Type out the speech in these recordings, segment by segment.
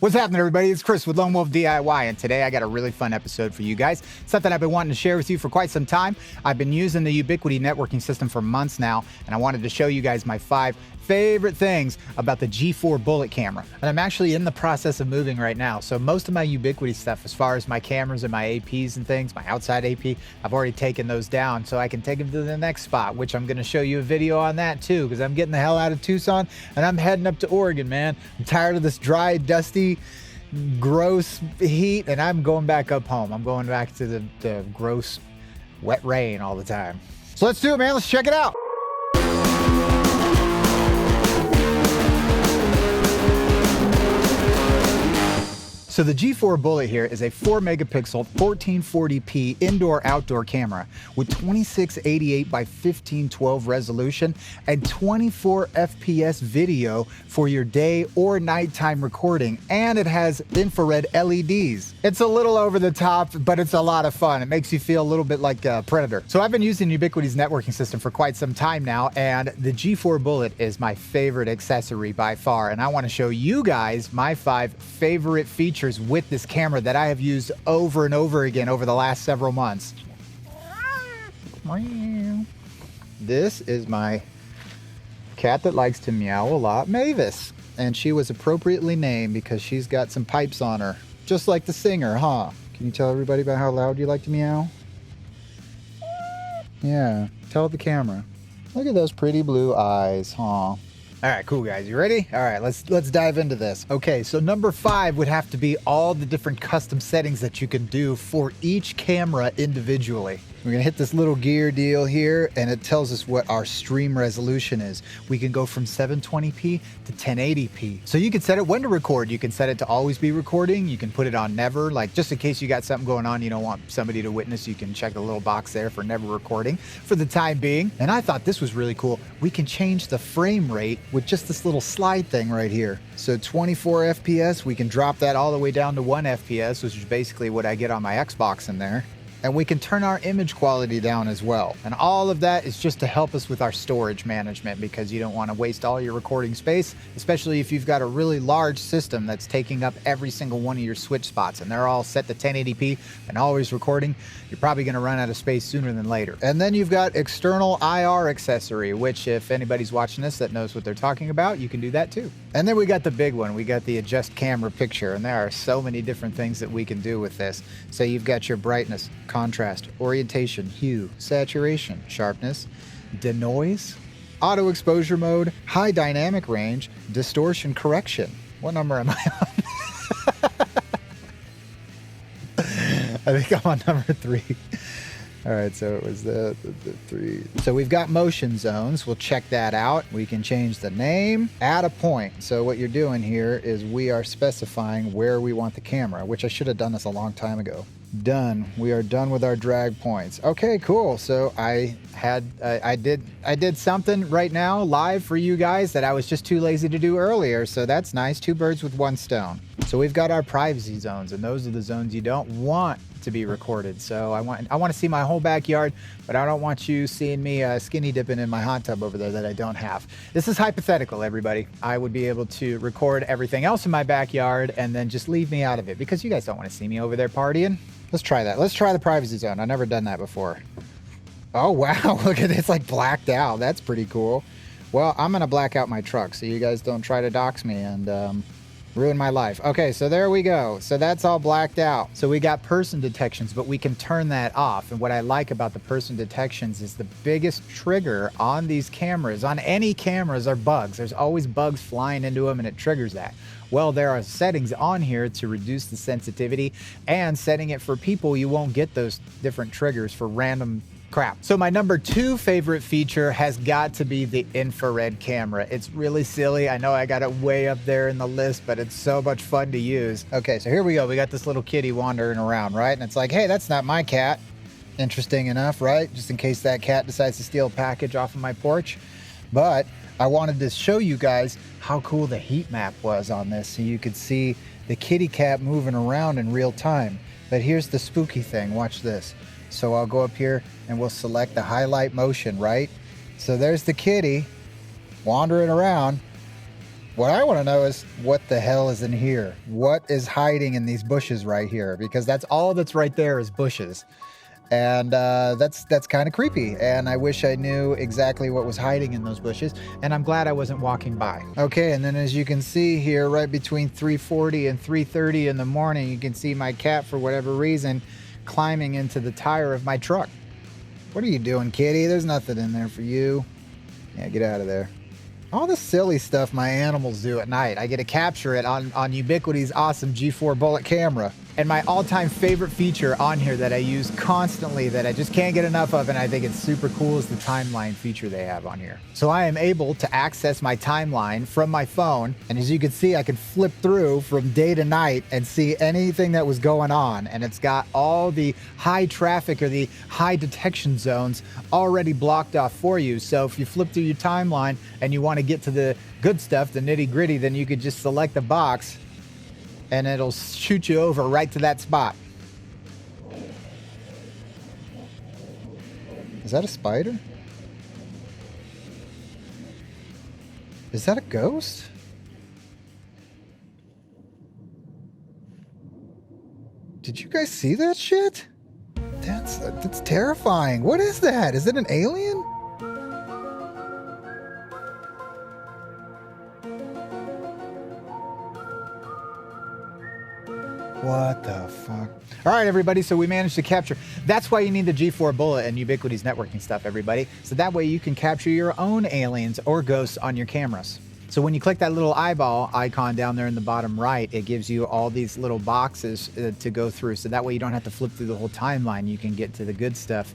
What's happening, everybody? It's Chris with Lone Wolf DIY, and today I got a really fun episode for you guys. Something I've been wanting to share with you for quite some time. I've been using the Ubiquiti networking system for months now, and I wanted to show you guys my 5 favorite things about the G4 Bullet camera. And I'm actually in the process of moving right now, so most of my Ubiquiti stuff, as far as my cameras and my APs and things, my outside AP, I've already taken those down so I can take them to the next spot, which I'm going to show you a video on that too, because I'm getting the hell out of Tucson and I'm heading up to Oregon, man. I'm tired of this dry, dusty, gross heat, and I'm going back up home. I'm going back to the gross, wet rain all the time. So let's do it, man. Let's check it out. So the G4 Bullet here is a 4 megapixel 1440p indoor-outdoor camera with 2688 by 1512 resolution and 24 FPS video for your day or nighttime recording, and it has infrared LEDs. It's a little over the top, but it's a lot of fun. It makes you feel a little bit like a Predator. So I've been using Ubiquiti's networking system for quite some time now, and the G4 Bullet is my favorite accessory by far, and I want to show you guys my 5 favorite features with this camera that I have used over and over again over the last several months. This is my cat that likes to meow a lot, Mavis, and she was appropriately named because she's got some pipes on her, just like the singer, huh? Can you tell everybody about how loud you like to meow? Yeah, tell the camera. Look at those pretty blue eyes, huh? All right, cool guys, you ready? All right, let's dive into this. Okay, so number 5 would have to be all the different custom settings that you can do for each camera individually. We're gonna hit this little gear deal here, and it tells us what our stream resolution is. We can go from 720p to 1080p. So you can set it when to record. You can set it to always be recording. You can put it on never, like just in case you got something going on you don't want somebody to witness, you can check the little box there for never recording for the time being. And I thought this was really cool. We can change the frame rate with just this little slide thing right here. So 24 FPS, we can drop that all the way down to 1 FPS, which is basically what I get on my Xbox in there. And we can turn our image quality down as well. And all of that is just to help us with our storage management, because you don't want to waste all your recording space, especially if you've got a really large system that's taking up every single one of your switch spots and they're all set to 1080p and always recording. You're probably going to run out of space sooner than later. And then you've got external IR accessory, which if anybody's watching this that knows what they're talking about, you can do that too. And then we got the big one. We got the adjust camera picture, and there are so many different things that we can do with this. So you've got your brightness, contrast, orientation, hue, saturation, sharpness, denoise, auto exposure mode, high dynamic range, distortion correction. What number am I on? I think I'm on number 3. All right, so it was the 3. So we've got motion zones. We'll check that out. We can change the name, add a point. So what you're doing here is we are specifying where we want the camera, which I should have done this a long time ago. Done. We are done with our drag points. Okay, cool. So I did something right now live for you guys that I was just too lazy to do earlier. So that's nice. 2 birds with 1 stone. So we've got our privacy zones, and those are the zones you don't want to be recorded. So I want to see my whole backyard, but I don't want you seeing me skinny dipping in my hot tub over there that I don't have. This is hypothetical, everybody. I would be able to record everything else in my backyard and then just leave me out of it, because you guys don't want to see me over there partying. Let's try that. Let's try the privacy zone. I've never done that before. Oh, wow. Look at it. It's like blacked out. That's pretty cool. Well, I'm going to black out my truck so you guys don't try to dox me and ruin my life. Okay, so there we go. So that's all blacked out. So we got person detections, but we can turn that off. And what I like about the person detections is the biggest trigger on these cameras, on any cameras, are bugs. There's always bugs flying into them, and it triggers that. Well, there are settings on here to reduce the sensitivity, and setting it for people, you won't get those different triggers for random crap. So my number 2 favorite feature has got to be the infrared camera. It's really silly. I know I got it way up there in the list, but it's so much fun to use. Okay, so here we go. We got this little kitty wandering around, right? And it's like, hey, that's not my cat. Interesting enough, right? Just in case that cat decides to steal a package off of my porch. But I wanted to show you guys how cool the heat map was on this, so you could see the kitty cat moving around in real time. But here's the spooky thing. Watch this. So I'll go up here and we'll select the highlight motion, right? So there's the kitty wandering around. What I want to know is what the hell is in here? What is hiding in these bushes right here? Because that's all that's right there is bushes. And that's kind of creepy. And I wish I knew exactly what was hiding in those bushes. And I'm glad I wasn't walking by. Okay, and then as you can see here, right between 3:40 and 3:30 in the morning, you can see my cat, for whatever reason, climbing into the tire of my truck. What are you doing, kitty? There's nothing in there for you. Yeah, get out of there. All the silly stuff my animals do at night, I get to capture it on Ubiquity's awesome G4 Bullet camera. And my all-time favorite feature on here that I use constantly, that I just can't get enough of, and I think it's super cool, is the timeline feature they have on here. So I am able to access my timeline from my phone, and as you can see, I can flip through from day to night and see anything that was going on. And it's got all the high traffic or the high detection zones already blocked off for you. So if you flip through your timeline and you want to get to the good stuff, the nitty gritty, then you could just select the box and it'll shoot you over right to that spot. Is that a spider? Is that a ghost? Did you guys see that shit? That's terrifying. What is that? Is it an alien? What the fuck? All right, everybody, so we managed to capture. That's why you need the G4 Bullet and Ubiquity's networking stuff, everybody. So that way you can capture your own aliens or ghosts on your cameras. So when you click that little eyeball icon down there in the bottom right, it gives you all these little boxes to go through. So that way you don't have to flip through the whole timeline. You can get to the good stuff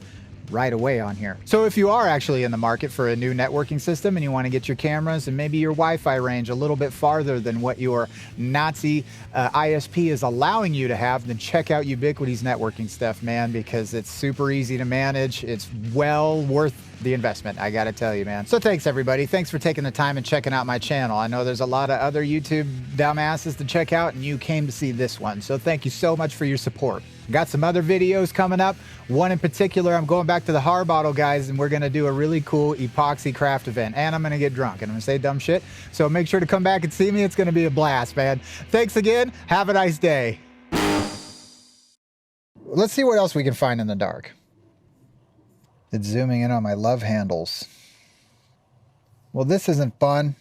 right away on here. So if you are actually in the market for a new networking system and you want to get your cameras and maybe your Wi-Fi range a little bit farther than what your Nazi ISP is allowing you to have, then check out Ubiquity's networking stuff, man, because it's super easy to manage. It's well worth the investment, I gotta tell you, man. So thanks, everybody. Thanks for taking the time and checking out my channel. I know there's a lot of other YouTube dumbasses to check out, and you came to see this one. So thank you so much for your support. Got some other videos coming up. One in particular, I'm going back to the Harbottle guys, and we're gonna do a really cool epoxy craft event. And I'm gonna get drunk, and I'm gonna say dumb shit. So make sure to come back and see me. It's gonna be a blast, man. Thanks again. Have a nice day. Let's see what else we can find in the dark. It's zooming in on my love handles. Well, this isn't fun.